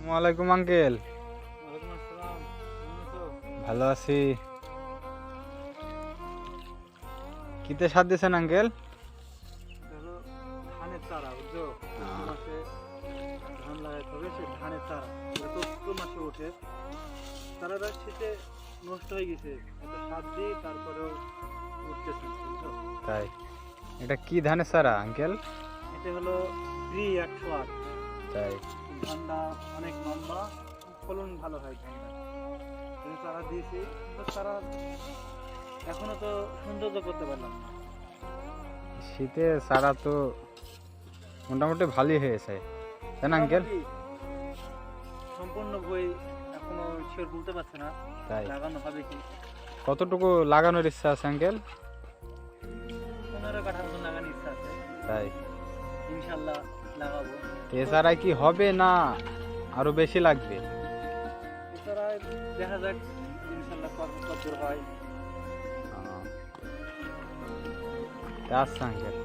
ওয়ালাইকুম আঙ্কেল। ওয়ালাইকুম আসসালাম। কেমন আছো? ভালো আছি। কিতে সার দিয়েছেন আঙ্কেল? এটা হলো ধানের চারা, বুঝছো? চৈত্র মাসে ধান লাগাইতে হবে, সে ধানের চারা এটা চৈত্র মাসে ওঠে। চারাটা শীতে নষ্ট হয়ে গেছে, এত সার দিয়ে তারপরেও উঠতেছে না, বুঝছো? তাই, এটা কি ধানের চারা আঙ্কেল? এটা হলো প্রি 108। তাই, ধানটা অনেক লম্বা, ফলন ভালো হয় ধানটা। এই চারা দিয়েছি, কিন্তু চারা এখনো তো সৌন্দর্য করতে পারলাম না। শীতে চারা তো মোটামুটি ভালোই হয়েছে, তাই না আঙ্কেল? মোটামুটি সম্পূর্ণ বই এখনো শিওর বলতে পারছে না তাই, লাগানো হবে কি। কতটুকু লাগানোর ইচ্ছা আছে আঙ্কেল? 15 কাঠার মতো লাগানোর ইচ্ছা আছে, তাই, ইনশাল্লাহ লাগাবো। এছাড়া কি হবে না আরো বেশি লাগবে? এছাড়া দেখা যাক ইনশাল্লাহ কত হয়। আচ্ছা আঙ্কেল।